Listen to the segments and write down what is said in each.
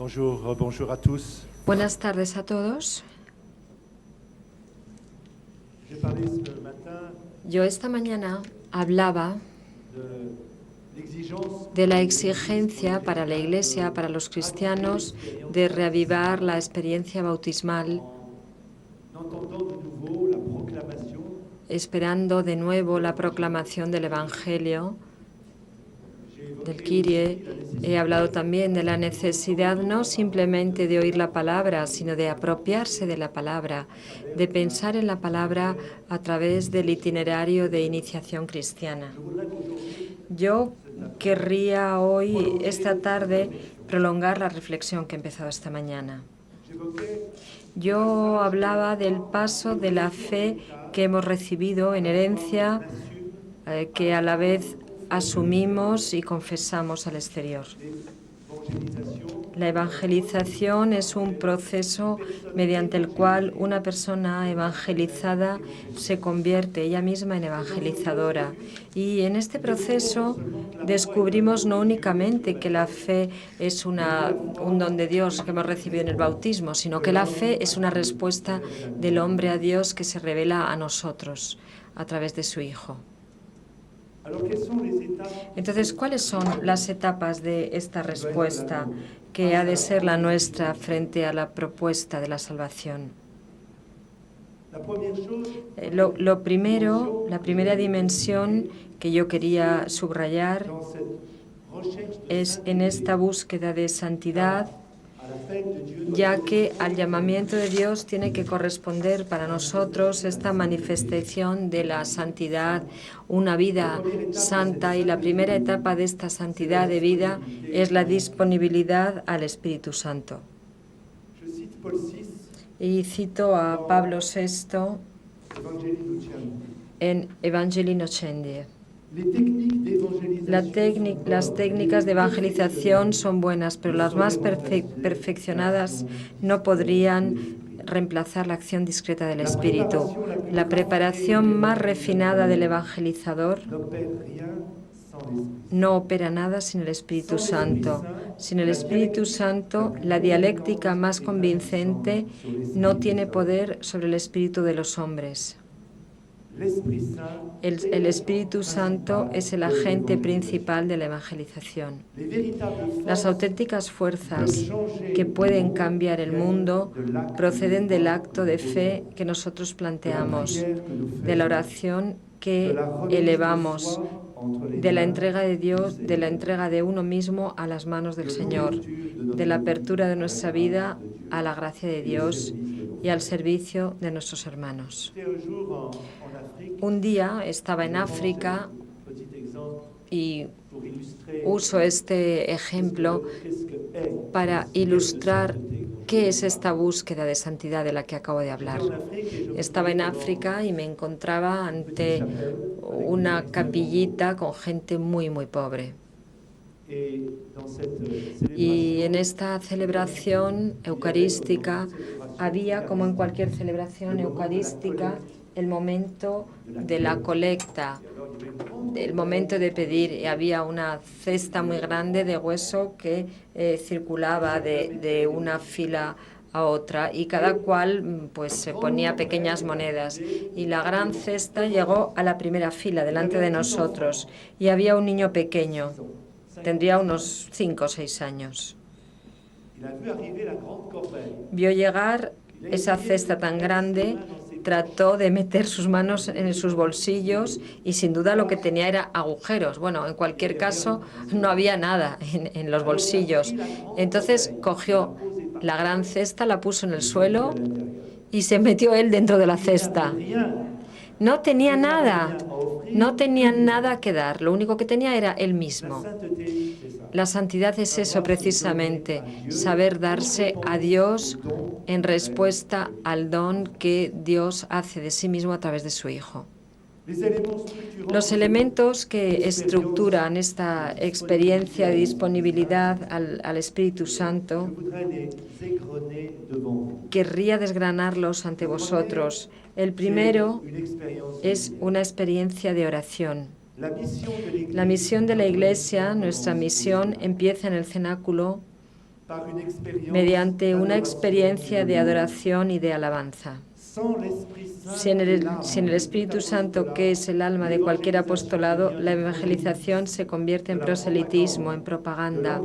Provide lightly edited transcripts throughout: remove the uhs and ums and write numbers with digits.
Bonjour à tous. Buenas tardes a todos. Yo esta mañana hablaba de la exigencia para la Iglesia, para los cristianos, de reavivar la experiencia bautismal, esperando de nuevo la proclamación del Evangelio, del Kyrie. He hablado también de la necesidad no simplemente de oír la palabra, sino de apropiarse de la palabra, de pensar en la palabra a través del itinerario de iniciación cristiana. Yo querría hoy, esta tarde, prolongar la reflexión que he empezado esta mañana. Yo hablaba del paso de la fe que hemos recibido en herencia, que a la vez asumimos y confesamos al exterior. La evangelización es un proceso mediante el cual una persona evangelizada se convierte ella misma en evangelizadora. Y en este proceso descubrimos no únicamente que la fe es un don de Dios que hemos recibido en el bautismo, sino que la fe es una respuesta del hombre a Dios que se revela a nosotros a través de su Hijo. Entonces, ¿cuáles son las etapas de esta respuesta que ha de ser la nuestra frente a la propuesta de la salvación? Lo primero, la primera dimensión que yo quería subrayar es en esta búsqueda de santidad, ya que al llamamiento de Dios tiene que corresponder para nosotros esta manifestación de la santidad, una vida santa, y la primera etapa de esta santidad de vida es la disponibilidad al Espíritu Santo. Y cito a Pablo VI en Evangelii Nocendi. Las técnicas de evangelización son buenas, pero las más perfeccionadas no podrían reemplazar la acción discreta del Espíritu. La preparación más refinada del evangelizador no opera nada sin el Espíritu Santo. Sin el Espíritu Santo, la dialéctica más convincente no tiene poder sobre el espíritu de los hombres. El Espíritu Santo es el agente principal de la evangelización. Las auténticas fuerzas que pueden cambiar el mundo proceden del acto de fe que nosotros planteamos, de la oración que elevamos, de la entrega de Dios, de la entrega de uno mismo a las manos del Señor, de la apertura de nuestra vida a la gracia de Dios y al servicio de nuestros hermanos. Un día estaba en África y uso este ejemplo para ilustrar qué es esta búsqueda de santidad de la que acabo de hablar. Estaba en África y me encontraba ante una capillita con gente muy, muy pobre. Y en esta celebración eucarística había, como en cualquier celebración eucarística, el momento de la colecta, el momento de pedir. Y había una cesta muy grande de hueso que circulaba de una fila a otra, y cada cual pues se ponía pequeñas monedas, y la gran cesta llegó a la primera fila delante de nosotros, y había un niño pequeño, tendría unos 5 o 6 años. Vio llegar esa cesta tan grande, trató de meter sus manos en sus bolsillos y sin duda lo que tenía era agujeros. Bueno, en cualquier caso no había nada en los bolsillos. Entonces cogió la gran cesta, la puso en el suelo y se metió él dentro de la cesta. No tenía nada, no tenía nada que dar, lo único que tenía era él mismo. La santidad es eso precisamente, saber darse a Dios en respuesta al don que Dios hace de sí mismo a través de su Hijo. Los elementos que estructuran esta experiencia de disponibilidad al Espíritu Santo, querría desgranarlos ante vosotros. El primero es una experiencia de oración. La misión de la Iglesia, nuestra misión, empieza en el cenáculo mediante una experiencia de adoración y de alabanza. Sin el Espíritu Santo, que es el alma de cualquier apostolado, la evangelización se convierte en proselitismo, en propaganda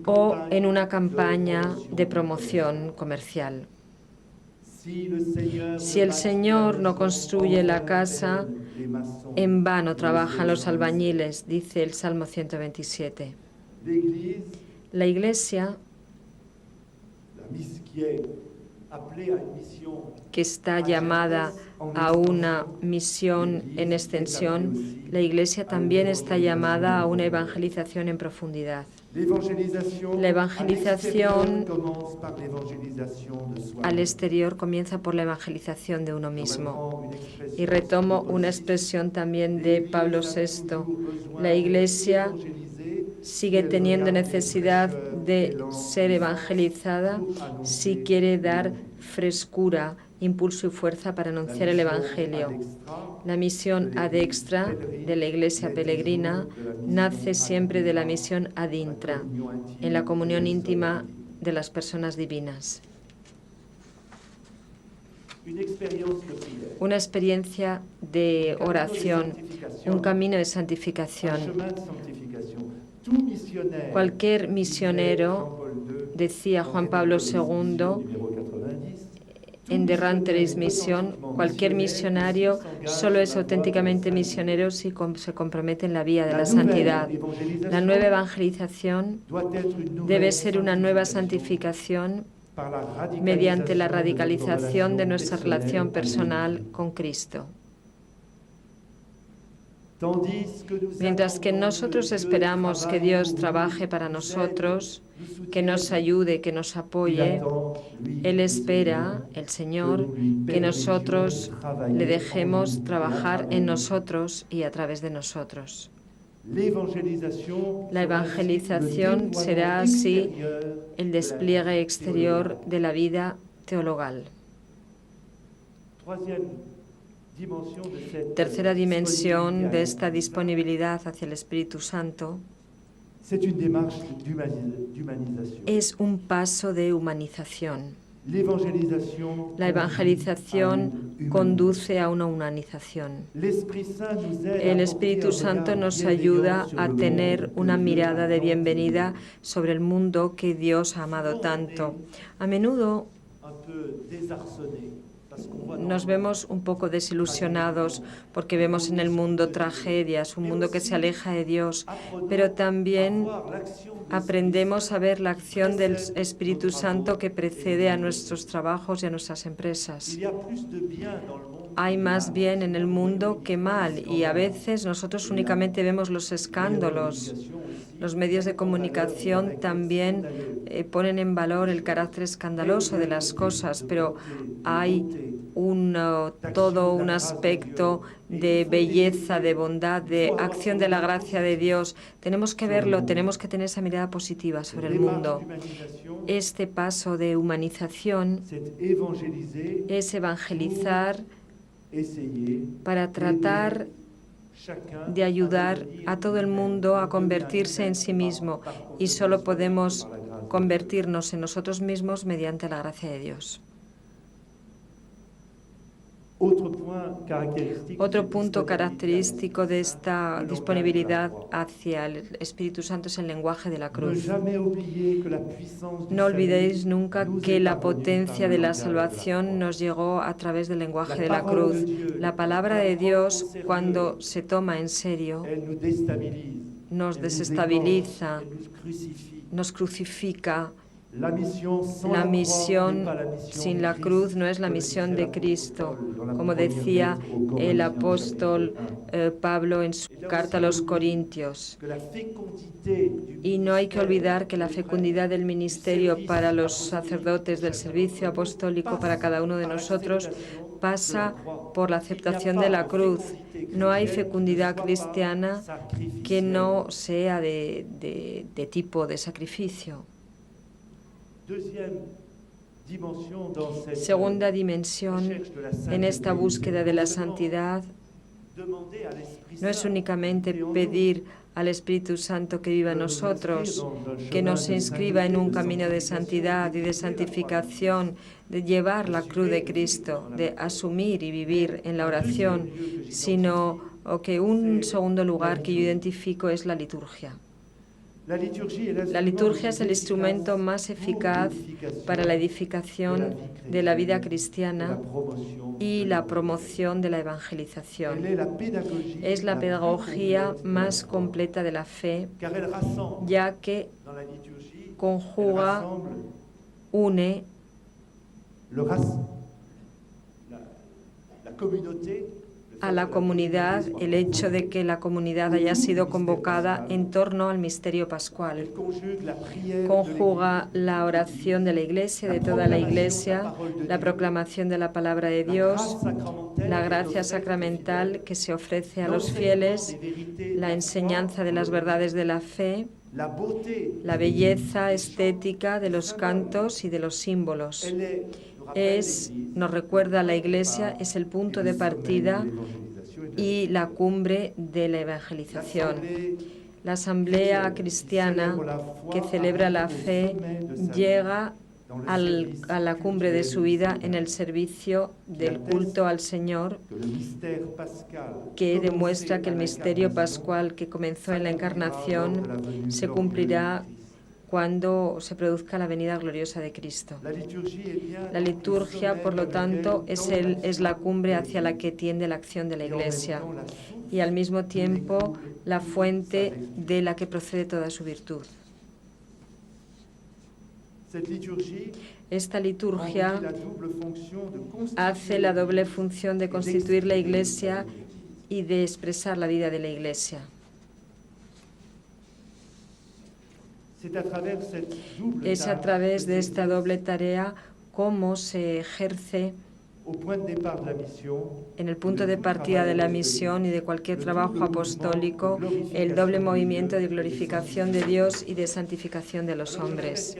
o en una campaña de promoción comercial. Si el Señor no construye la casa, en vano trabajan los albañiles, dice el Salmo 127. La Iglesia, que está llamada a una misión en extensión, la Iglesia también está llamada a una evangelización en profundidad. La evangelización al exterior comienza por la evangelización de uno mismo. Y retomo una expresión también de Pablo VI. La Iglesia sigue teniendo necesidad de ser evangelizada si quiere dar frescura, impulso y fuerza para anunciar el Evangelio. La misión ad extra de la Iglesia peregrina nace siempre de la misión ad intra, en la comunión íntima de las personas divinas. Una experiencia de oración, un camino de santificación. Cualquier misionero, decía Juan Pablo II en The Ranter's Mission, cualquier misionario solo es auténticamente misionero si se compromete en la vía de la santidad. La nueva evangelización debe ser una nueva santificación mediante la radicalización de nuestra relación personal con Cristo. Mientras que nosotros esperamos que Dios trabaje para nosotros, que nos ayude, que nos apoye, Él espera, el Señor, que nosotros le dejemos trabajar en nosotros y a través de nosotros. La evangelización será así el despliegue exterior de la vida teologal. Tercera dimensión de esta disponibilidad hacia el Espíritu Santo es un paso de humanización. La evangelización conduce a una humanización. El Espíritu Santo nos ayuda a tener una mirada de bienvenida sobre el mundo que Dios ha amado tanto. A menudo nos vemos un poco desilusionados porque vemos en el mundo tragedias, un mundo que se aleja de Dios, pero también aprendemos a ver la acción del Espíritu Santo que precede a nuestros trabajos y a nuestras empresas. Hay más bien en el mundo que mal y a veces nosotros únicamente vemos los escándalos. Los medios de comunicación también ponen en valor el carácter escandaloso de las cosas, pero hay todo un aspecto de belleza, de bondad, de acción de la gracia de Dios. Tenemos que verlo, tenemos que tener esa mirada positiva sobre el mundo. Este paso de humanización es evangelizar para tratar de ayudar a todo el mundo a convertirse en sí mismo, y solo podemos convertirnos en nosotros mismos mediante la gracia de Dios. Otro punto característico de esta disponibilidad hacia el Espíritu Santo es el lenguaje de la cruz. No olvidéis nunca que la potencia de la salvación nos llegó a través del lenguaje de la cruz. La palabra de Dios, cuando se toma en serio, nos desestabiliza, nos crucifica. La misión sin la cruz no es la misión de Cristo, como decía el apóstol Pablo en su carta a los Corintios. Y no hay que olvidar que la fecundidad del ministerio para los sacerdotes, del servicio apostólico para cada uno de nosotros, pasa por la aceptación de la cruz. No hay fecundidad cristiana que no sea de tipo de sacrificio. Segunda dimensión en esta búsqueda de la santidad no es únicamente pedir al Espíritu Santo que viva en nosotros, que nos inscriba en un camino de santidad y de santificación, de llevar la cruz de Cristo, de asumir y vivir en la oración, sino que un segundo lugar que yo identifico es la liturgia. La liturgia es el instrumento más eficaz para la edificación de la vida cristiana y la promoción de la evangelización. Es la pedagogía más completa de la fe, ya que conjuga, une a la comunidad el hecho de que la comunidad haya sido convocada en torno al misterio pascual. Conjuga la oración de la Iglesia, de toda la Iglesia, la proclamación de la palabra de Dios, la gracia sacramental que se ofrece a los fieles, la enseñanza de las verdades de la fe, la belleza estética de los cantos y de los símbolos. Nos recuerda a la Iglesia, es el punto de partida y la cumbre de la evangelización. La asamblea cristiana que celebra la fe llega a la cumbre de su vida en el servicio del culto al Señor, que demuestra que el misterio pascual que comenzó en la Encarnación se cumplirá cuando se produzca la venida gloriosa de Cristo. La liturgia, por lo tanto, es la cumbre hacia la que tiende la acción de la Iglesia y al mismo tiempo la fuente de la que procede toda su virtud. Esta liturgia hace la doble función de constituir la Iglesia y de expresar la vida de la Iglesia. Es a través de esta doble tarea cómo se ejerce en el punto de partida de la misión y de cualquier trabajo apostólico el doble movimiento de glorificación de Dios y de santificación de los hombres.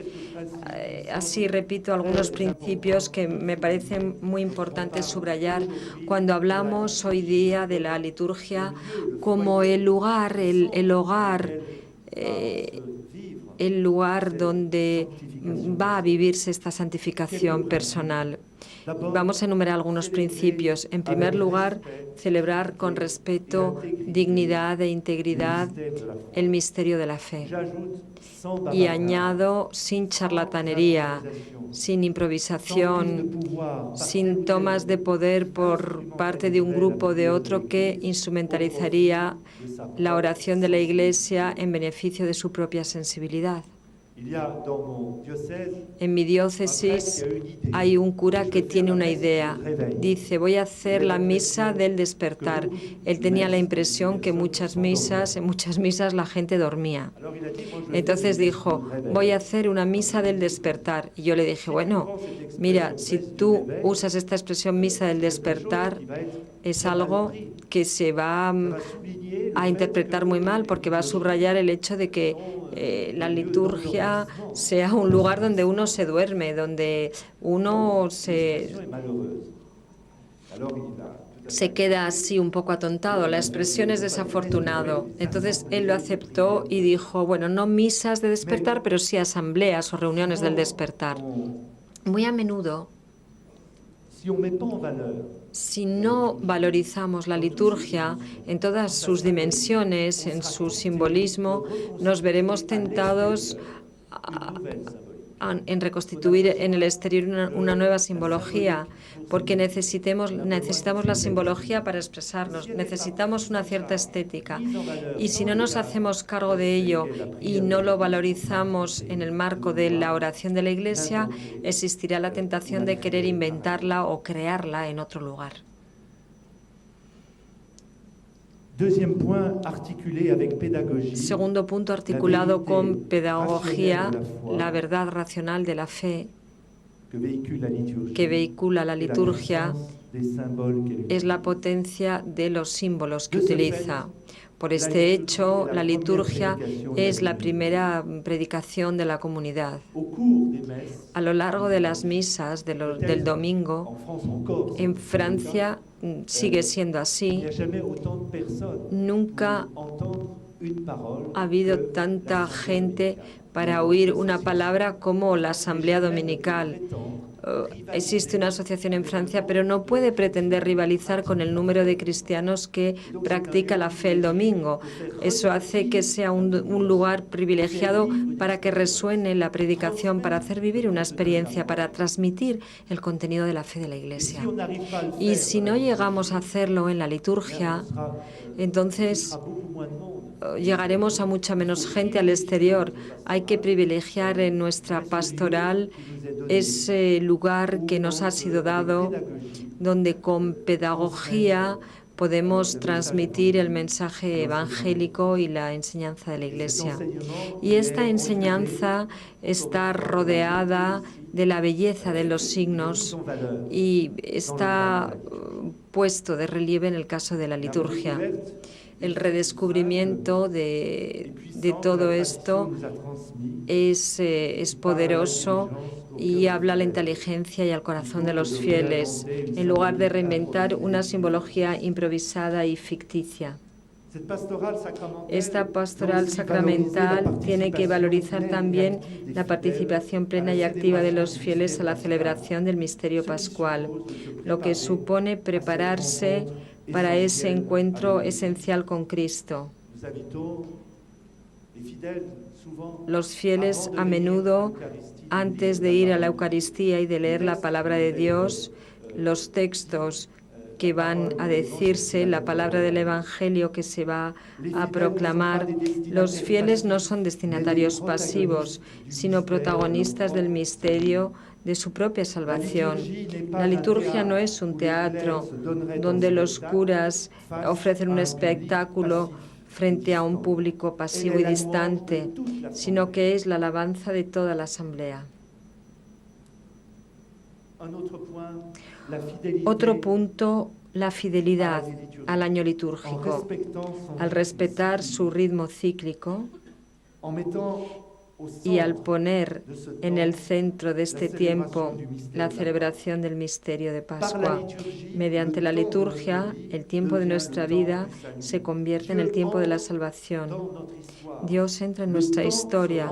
Así repito algunos principios que me parecen muy importantes subrayar cuando hablamos hoy día de la liturgia como el lugar, el hogar, el lugar donde va a vivirse esta santificación personal. Vamos a enumerar algunos principios. En primer lugar, celebrar con respeto, dignidad e integridad el misterio de la fe. Y añado, sin charlatanería, sin improvisación, sin tomas de poder por parte de un grupo o de otro que instrumentalizaría la oración de la Iglesia en beneficio de su propia sensibilidad. En mi diócesis hay un cura que tiene una idea. Dice, voy a hacer la misa del despertar. Él tenía la impresión que en muchas misas la gente dormía. Entonces dijo, voy a hacer una misa del despertar. Y yo le dije, bueno, mira, si tú usas esta expresión misa del despertar, es algo que se va a interpretar muy mal porque va a subrayar el hecho de que la liturgia sea un lugar donde uno se duerme, donde uno se queda así un poco atontado. La expresión es desafortunado. Entonces él lo aceptó y dijo, bueno, no misas de despertar, pero sí asambleas o reuniones del despertar. Muy a menudo, si no valorizamos la liturgia en todas sus dimensiones, en su simbolismo, nos veremos tentados en reconstituir en el exterior una nueva simbología, porque necesitamos la simbología para expresarnos, necesitamos una cierta estética. Y si no nos hacemos cargo de ello y no lo valorizamos en el marco de la oración de la Iglesia, existirá la tentación de querer inventarla o crearla en otro lugar. Segundo punto, articulado con pedagogía, la verdad racional de la fe que vehicula la liturgia es la potencia de los símbolos que utiliza. Por este hecho, la liturgia es la primera predicación de la comunidad. A lo largo de las misas del domingo, en Francia sigue siendo así. Nunca ha habido tanta gente para oír una palabra como la asamblea dominical. Existe una asociación en Francia, pero no puede pretender rivalizar con el número de cristianos que practica la fe el domingo. Eso hace que sea un lugar privilegiado para que resuene la predicación, para hacer vivir una experiencia, para transmitir el contenido de la fe de la Iglesia. Y si no llegamos a hacerlo en la liturgia, entonces llegaremos a mucha menos gente al exterior. Hay que privilegiar en nuestra pastoral ese lugar que nos ha sido dado, donde con pedagogía podemos transmitir el mensaje evangélico y la enseñanza de la Iglesia. Y esta enseñanza está rodeada de la belleza de los signos y está puesto de relieve en el caso de la liturgia. El redescubrimiento de todo esto es poderoso y habla a la inteligencia y al corazón de los fieles, en lugar de reinventar una simbología improvisada y ficticia. Esta pastoral sacramental tiene que valorizar también la participación plena y activa de los fieles a la celebración del misterio pascual, lo que supone prepararse para ese encuentro esencial con Cristo. Los fieles a menudo, antes de ir a la Eucaristía y de leer la palabra de Dios, los textos que van a decirse, la palabra del Evangelio que se va a proclamar, los fieles no son destinatarios pasivos, sino protagonistas del misterio de su propia salvación. La liturgia no es un teatro donde los curas ofrecen un espectáculo frente a un público pasivo y distante, sino que es la alabanza de toda la asamblea. Otro punto, la fidelidad al año litúrgico, al respetar su ritmo cíclico y al poner en el centro de este tiempo la celebración del misterio de Pascua. Mediante la liturgia, el tiempo de nuestra vida se convierte en el tiempo de la salvación. Dios entra en nuestra historia,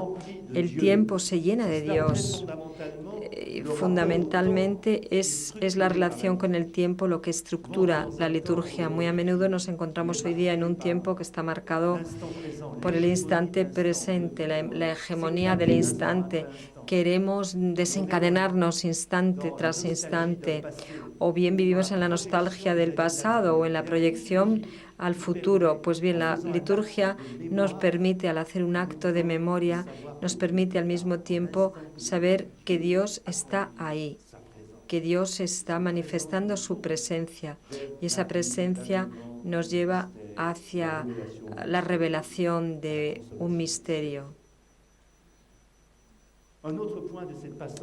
el tiempo se llena de Dios. Fundamentalmente es la relación con el tiempo lo que estructura la liturgia. Muy a menudo nos encontramos hoy día en un tiempo que está marcado por el instante presente, la hegemonía del instante. Queremos desencadenarnos instante tras instante, o bien vivimos en la nostalgia del pasado o en la proyección al futuro. Pues bien, la liturgia nos permite, al hacer un acto de memoria, nos permite al mismo tiempo saber que Dios está ahí, que Dios está manifestando su presencia, y esa presencia nos lleva hacia la revelación de un misterio.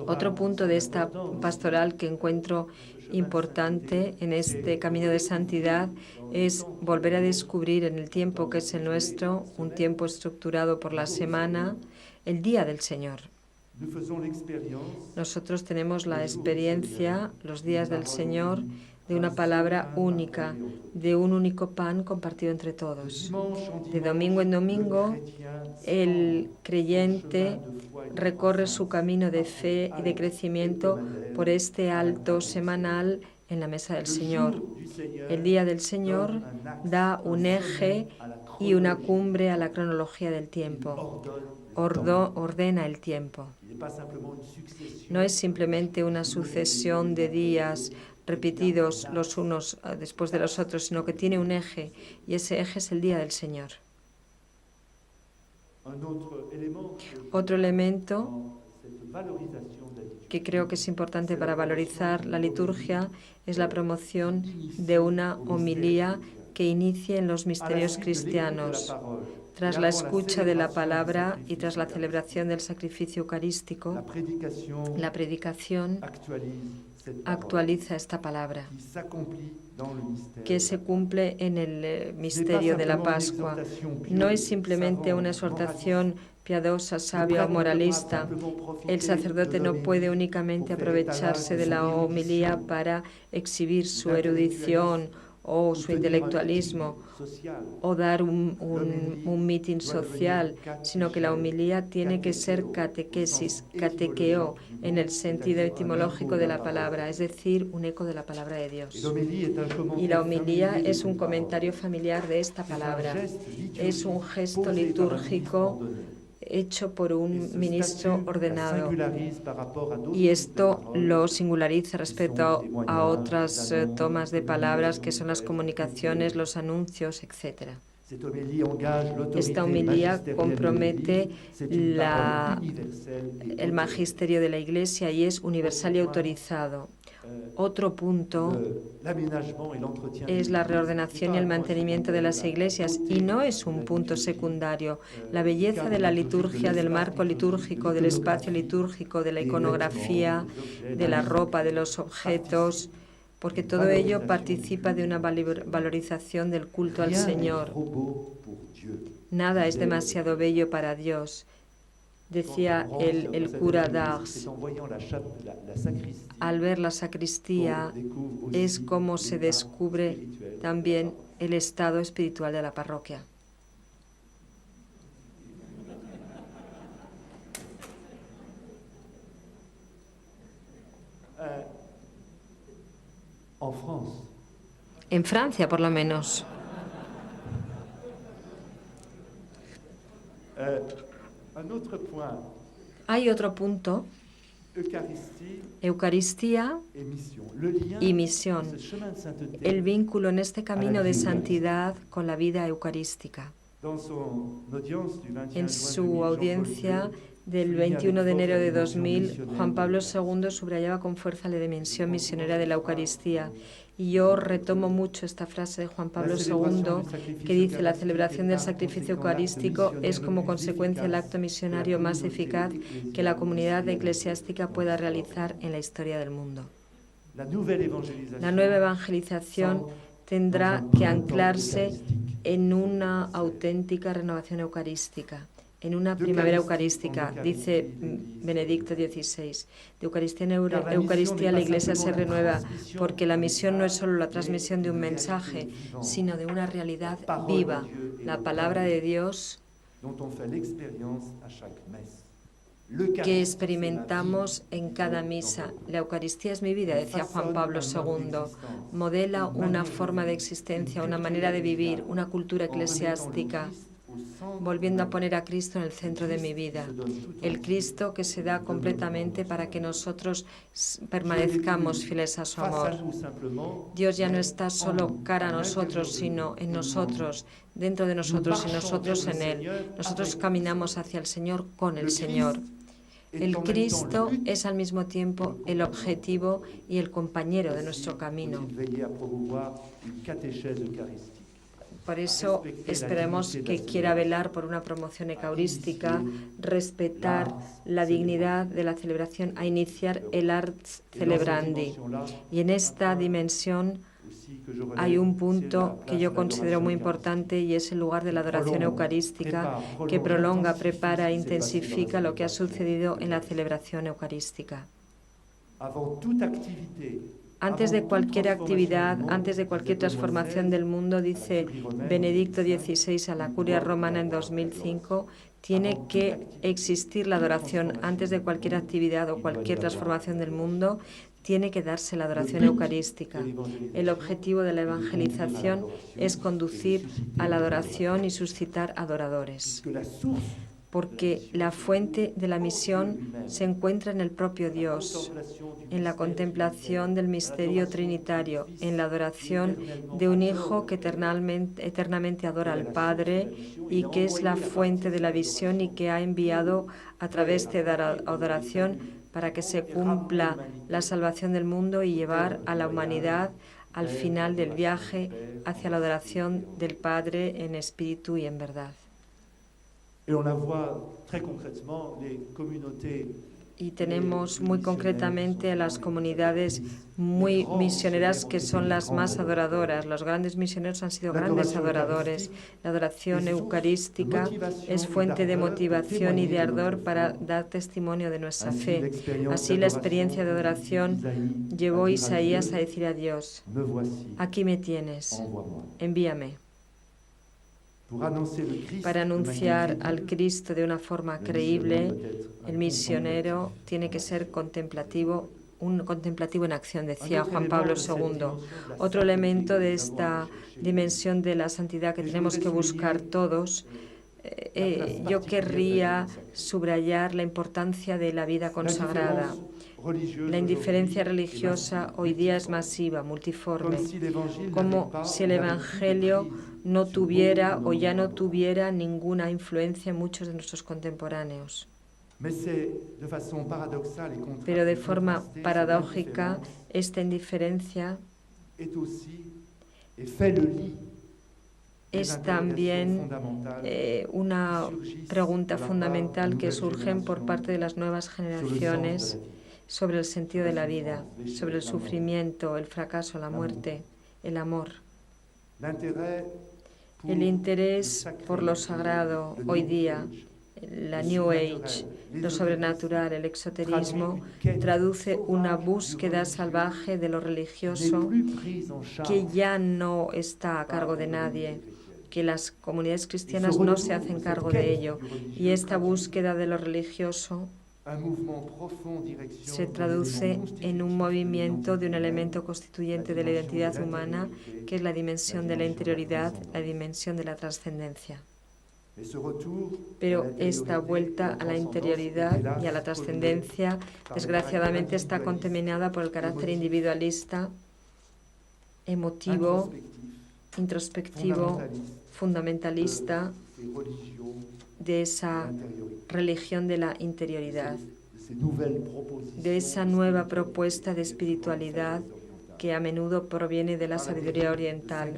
Otro punto de esta pastoral que encuentro importante en este camino de santidad es volver a descubrir en el tiempo que es el nuestro, un tiempo estructurado por la semana, el día del Señor. Nosotros tenemos la experiencia, los días del Señor, de una palabra única, de un único pan compartido entre todos. De domingo en domingo, el creyente recorre su camino de fe y de crecimiento por este alto semanal en la mesa del Señor. El día del Señor da un eje y una cumbre a la cronología del tiempo. Ordena el tiempo. No es simplemente una sucesión de días repetidos los unos después de los otros, sino que tiene un eje, y ese eje es el día del Señor. Otro elemento que creo que es importante para valorizar la liturgia es la promoción de una homilía que inicie en los misterios cristianos. Tras la escucha de la palabra y tras la celebración del sacrificio eucarístico, la predicación actualiza esta palabra, que se cumple en el misterio de la Pascua. No es simplemente una exhortación piadosa, sabia o moralista. El sacerdote no puede únicamente aprovecharse de la homilía para exhibir su erudición o su intelectualismo o dar un meeting social, sino que la homilía tiene que ser catequesis, catequeo, en el sentido etimológico de la palabra, es decir, un eco de la palabra de Dios. Y la homilía es un comentario familiar de esta palabra, es un gesto litúrgico hecho por un ministro ordenado, y esto lo singulariza respecto a otras tomas de palabras que son las comunicaciones, los anuncios, etc. Esta homilía compromete el magisterio de la Iglesia y es universal y autorizado. Otro punto es la reordenación y el mantenimiento de las iglesias, y no es un punto secundario. La belleza de la liturgia, del marco litúrgico, del espacio litúrgico, de la iconografía, de la ropa, de los objetos, porque todo ello participa de una valorización del culto al Señor. Nada es demasiado bello para Dios, decía el cura d'Ars. Al ver la sacristía es como se descubre también el estado espiritual de la parroquia. En Francia, por lo menos. Hay otro punto: Eucaristía y misión. El vínculo en este camino de santidad con la vida eucarística. En su audiencia del 21 de enero de 2000, Juan Pablo II subrayaba con fuerza la dimensión misionera de la Eucaristía. Y yo retomo mucho esta frase de Juan Pablo II, que dice: la celebración del sacrificio eucarístico es como consecuencia el acto misionario más eficaz que la comunidad eclesiástica pueda realizar en la historia del mundo. La nueva evangelización tendrá que anclarse en una auténtica renovación eucarística, en una primavera eucarística, dice Benedicto XVI. De Eucaristía en Eucaristía la Iglesia se renueva, porque la misión no es solo la transmisión de un mensaje, sino de una realidad viva, la palabra de Dios que experimentamos en cada misa. La Eucaristía es mi vida, decía Juan Pablo II. Modela una forma de existencia, una manera de vivir, una cultura eclesiástica, volviendo a poner a Cristo en el centro de mi vida. El Cristo que se da completamente para que nosotros permanezcamos fieles a su amor. Dios ya no está solo cara a nosotros, sino en nosotros, dentro de nosotros y nosotros en Él. Nosotros caminamos hacia el Señor con el Señor. El Cristo es al mismo tiempo el objetivo y el compañero de nuestro camino. Por eso esperemos que quiera velar por una promoción eucarística, respetar la dignidad de la celebración, a iniciar el Ars Celebrandi. Y en esta dimensión hay un punto que yo considero muy importante, y es el lugar de la adoración eucarística, que prolonga, prepara e intensifica lo que ha sucedido en la celebración eucarística. Antes de cualquier actividad, antes de cualquier transformación del mundo, dice Benedicto XVI a la Curia Romana en 2005, tiene que existir la adoración. Antes de cualquier actividad o cualquier transformación del mundo, tiene que darse la adoración eucarística. El objetivo de la evangelización es conducir a la adoración y suscitar adoradores, porque la fuente de la misión se encuentra en el propio Dios, en la contemplación del misterio trinitario, en la adoración de un Hijo que eternamente adora al Padre y que es la fuente de la visión y que ha enviado a través de la adoración para que se cumpla la salvación del mundo y llevar a la humanidad al final del viaje hacia la adoración del Padre en espíritu y en verdad. y tenemos muy concretamente a las comunidades muy misioneras que son las más adoradoras. Los grandes misioneros han sido grandes adoradores. La adoración eucarística es fuente de motivación y de ardor para dar testimonio de nuestra fe. Así la experiencia de adoración llevó a Isaías a decir a Dios: aquí me tienes, envíame. Para anunciar al Cristo de una forma creíble, el misionero tiene que ser contemplativo, un contemplativo en acción, decía Juan Pablo II. Otro elemento de esta dimensión de la santidad que tenemos que buscar todos, yo querría subrayar la importancia de la vida consagrada. La indiferencia religiosa hoy día es masiva, multiforme, como si el Evangelio no tuviera o ya no tuviera ninguna influencia en muchos de nuestros contemporáneos. Pero de forma paradójica, esta indiferencia es también una pregunta fundamental que surge por parte de las nuevas generaciones sobre el sentido de la vida, sobre el sufrimiento, el fracaso, la muerte, el amor. El interés por lo sagrado hoy día, la New Age, lo sobrenatural, el exoterismo, traduce una búsqueda salvaje de lo religioso que ya no está a cargo de nadie, que las comunidades cristianas no se hacen cargo de ello. Y esta búsqueda de lo religioso se traduce en un movimiento de un elemento constituyente de la identidad humana, que es la dimensión de la interioridad, la dimensión de la trascendencia. Pero esta vuelta a la interioridad y a la trascendencia, desgraciadamente, está contaminada por el carácter individualista, emotivo, introspectivo, fundamentalista de esa religión de la interioridad, de esa nueva propuesta de espiritualidad que a menudo proviene de la sabiduría oriental,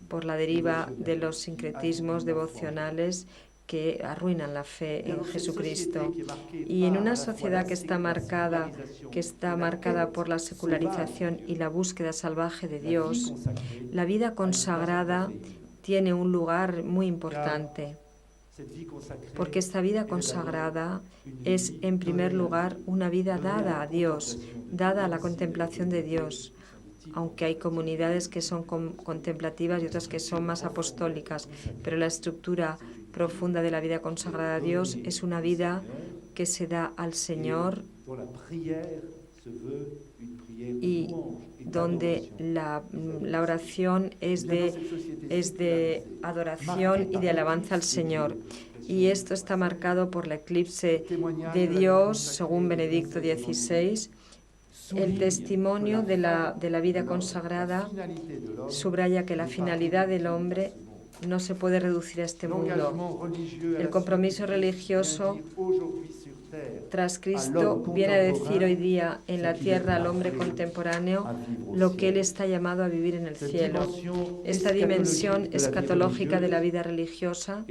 por la deriva de los sincretismos devocionales que arruinan la fe en Jesucristo. Y en una sociedad que está marcada por la secularización y la búsqueda salvaje de Dios, la vida consagrada tiene un lugar muy importante, porque esta vida consagrada es, en primer lugar, una vida dada a Dios, dada a la contemplación de Dios, aunque hay comunidades que son contemplativas y otras que son más apostólicas, pero la estructura profunda de la vida consagrada a Dios es una vida que se da al Señor y donde la oración es de adoración y de alabanza al Señor. Y esto está marcado por la eclipse de Dios, según Benedicto XVI. El testimonio de la vida consagrada subraya que la finalidad del hombre no se puede reducir a este mundo. El compromiso religioso tras Cristo viene a decir hoy día en la tierra al hombre contemporáneo lo que él está llamado a vivir en el cielo. Esta dimensión escatológica de la vida religiosa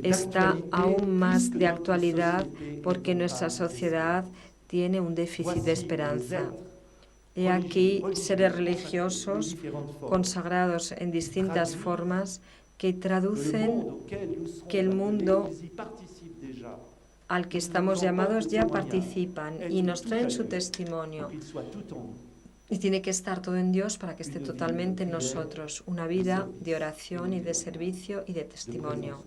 está aún más de actualidad porque nuestra sociedad tiene un déficit de esperanza. He aquí seres religiosos consagrados en distintas formas que traducen que el mundo al que estamos llamados ya participan y nos traen su testimonio. Y tiene que estar todo en Dios para que esté totalmente en nosotros. Una vida de oración y de servicio y de testimonio,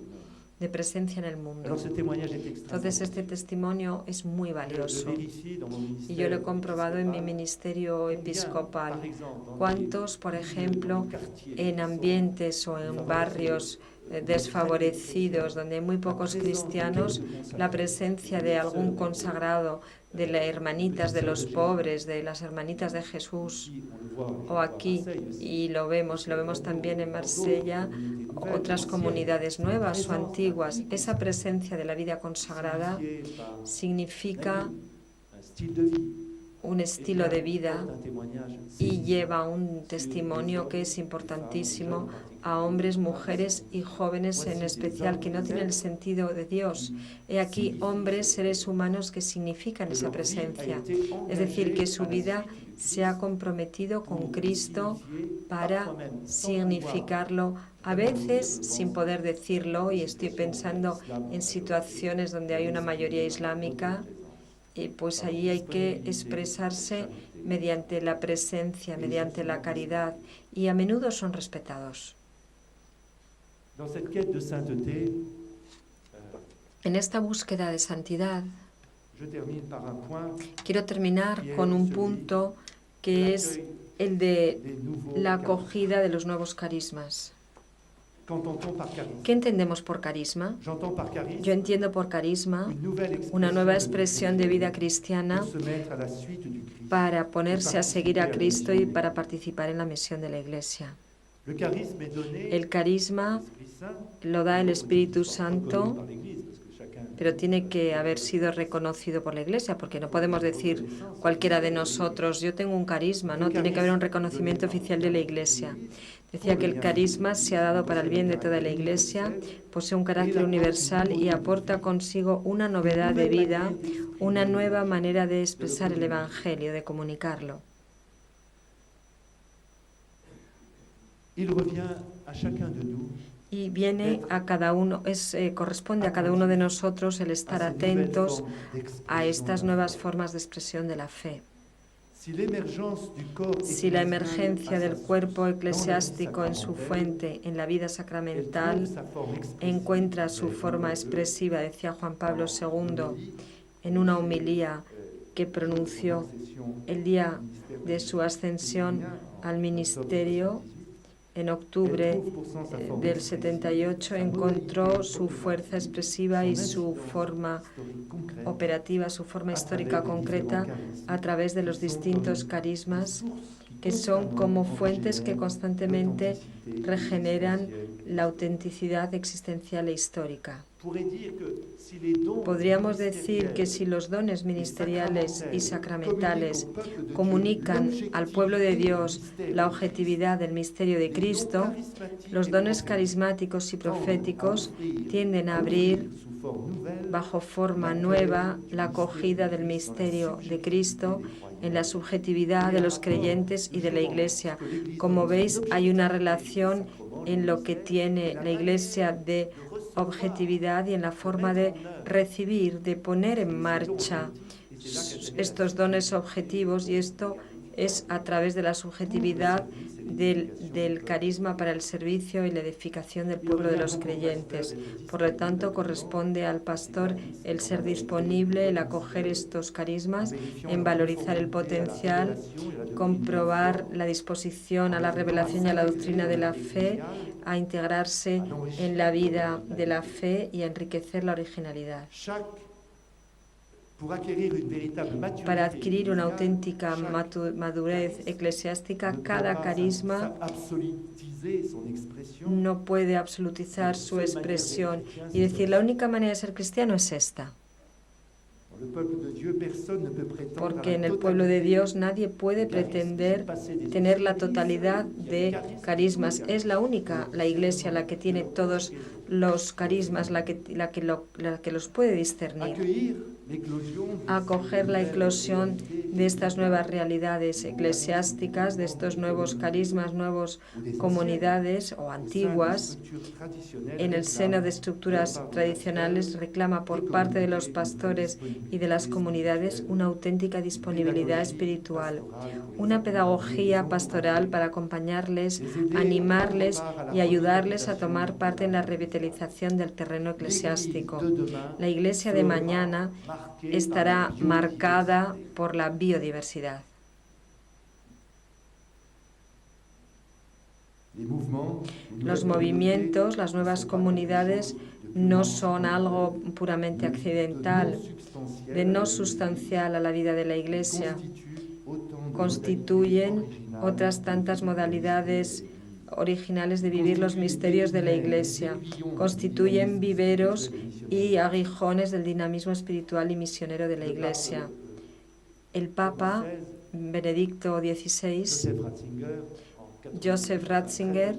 de presencia en el mundo. Entonces este testimonio es muy valioso y yo lo he comprobado en mi ministerio episcopal. ¿Cuántos, por ejemplo, en ambientes o en barrios desfavorecidos, donde hay muy pocos cristianos, la presencia de algún consagrado, de las hermanitas de los pobres, de las hermanitas de Jesús, o aquí, y lo vemos también en Marsella, otras comunidades nuevas o antiguas, esa presencia de la vida consagrada significa un estilo de vida y lleva un testimonio que es importantísimo a hombres, mujeres y jóvenes en especial que no tienen el sentido de Dios. He aquí hombres, seres humanos que significan esa presencia. Es decir, que su vida se ha comprometido con Cristo para significarlo, a veces sin poder decirlo, y estoy pensando en situaciones donde hay una mayoría islámica, pues allí hay que expresarse mediante la presencia, mediante la caridad, y a menudo son respetados. En esta búsqueda de santidad, quiero terminar con un punto que es el de la acogida de los nuevos carismas. ¿Qué entendemos por carisma? Yo entiendo por carisma una nueva expresión de vida cristiana para ponerse a seguir a Cristo y para participar en la misión de la Iglesia. El carisma lo da el Espíritu Santo, pero tiene que haber sido reconocido por la Iglesia, porque no podemos decir cualquiera de nosotros, yo tengo un carisma, no, tiene que haber un reconocimiento oficial de la Iglesia. Decía que el carisma se ha dado para el bien de toda la Iglesia, posee un carácter universal y aporta consigo una novedad de vida, una nueva manera de expresar el Evangelio, de comunicarlo. Y viene a cada uno, corresponde a cada uno de nosotros el estar atentos a estas nuevas formas de expresión de la fe. Si la emergencia del cuerpo eclesiástico en su fuente, en la vida sacramental, encuentra su forma expresiva, decía Juan Pablo II en una homilía que pronunció el día de su ascensión al ministerio, en octubre del 78, encontró su fuerza expresiva y su forma operativa, su forma histórica concreta a través de los distintos carismas, que son como fuentes que constantemente regeneran la autenticidad existencial e histórica. Podríamos decir que si los dones ministeriales y sacramentales comunican al pueblo de Dios la objetividad del misterio de Cristo, los dones carismáticos y proféticos tienden a abrir bajo forma nueva la acogida del misterio de Cristo en la subjetividad de los creyentes y de la Iglesia. Como veis, hay una relación en lo que tiene la Iglesia de objetividad y en la forma de recibir, de poner en marcha estos dones objetivos, y esto es a través de la subjetividad del carisma para el servicio y la edificación del pueblo de los creyentes. Por lo tanto, corresponde al pastor el ser disponible, el acoger estos carismas, en valorizar el potencial, comprobar la disposición a la revelación y a la doctrina de la fe, a integrarse en la vida de la fe y a enriquecer la originalidad. Para adquirir una auténtica madurez eclesiástica, cada carisma no puede absolutizar su expresión y decir, la única manera de ser cristiano es esta. Porque en el pueblo de Dios nadie puede pretender tener la totalidad de carismas. Es la única, la Iglesia, la que tiene todos los carismas, la que los puede discernir. Acoger la eclosión de estas nuevas realidades eclesiásticas, de estos nuevos carismas, nuevas comunidades o antiguas, en el seno de estructuras tradicionales, reclama por parte de los pastores y de las comunidades una auténtica disponibilidad espiritual, una pedagogía pastoral para acompañarles, animarles y ayudarles a tomar parte en la revitalización del terreno eclesiástico. La Iglesia de mañana estará marcada por la biodiversidad. Los movimientos, las nuevas comunidades no son algo puramente accidental, de no sustancial a la vida de la Iglesia. Constituyen otras tantas modalidades originales de vivir los misterios de la Iglesia. Constituyen viveros y aguijones del dinamismo espiritual y misionero de la Iglesia. El Papa Benedicto XVI, Joseph Ratzinger,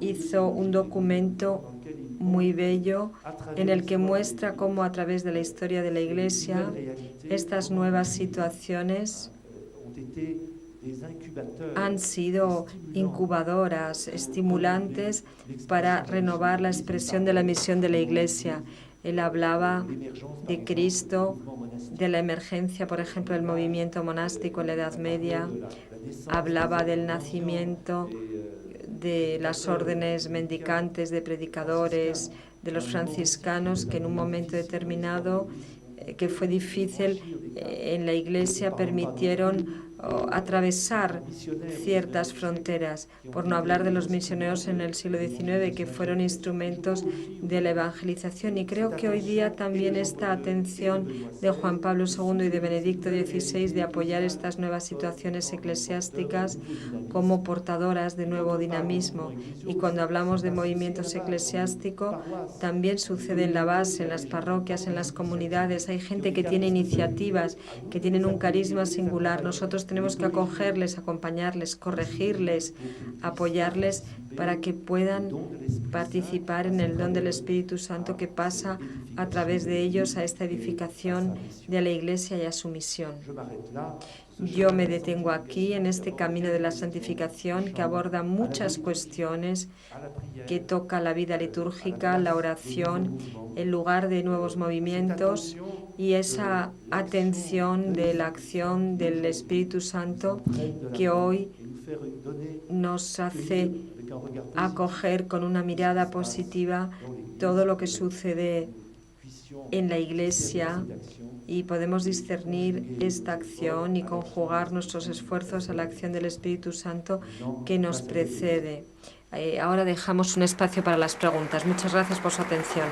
hizo un documento muy bello en el que muestra cómo a través de la historia de la Iglesia estas nuevas situaciones han sido incubadoras, estimulantes para renovar la expresión de la misión de la Iglesia. Él hablaba de Cristo, de la emergencia, por ejemplo, del movimiento monástico en la Edad Media, hablaba del nacimiento de las órdenes mendicantes, de predicadores, de los franciscanos, que en un momento determinado, que fue difícil, en la Iglesia permitieron atravesar ciertas fronteras, por no hablar de los misioneros en el siglo XIX, que fueron instrumentos de la evangelización. Y creo que hoy día también esta atención de Juan Pablo II y de Benedicto XVI de apoyar estas nuevas situaciones eclesiásticas como portadoras de nuevo dinamismo. Y cuando hablamos de movimientos eclesiásticos, también sucede en la base, en las parroquias, en las comunidades. Hay gente que tiene iniciativas, que tienen un carisma singular. Nosotros tenemos que acogerles, acompañarles, corregirles, apoyarles para que puedan participar en el don del Espíritu Santo que pasa a través de ellos a esta edificación de la Iglesia y a su misión. Yo me detengo aquí en este camino de la santificación que aborda muchas cuestiones, que toca la vida litúrgica, la oración, el lugar de nuevos movimientos y esa atención de la acción del Espíritu Santo que hoy nos hace acoger con una mirada positiva todo lo que sucede en la Iglesia y podemos discernir esta acción y conjugar nuestros esfuerzos a la acción del Espíritu Santo que nos precede. Ahora dejamos un espacio para las preguntas. Muchas gracias por su atención.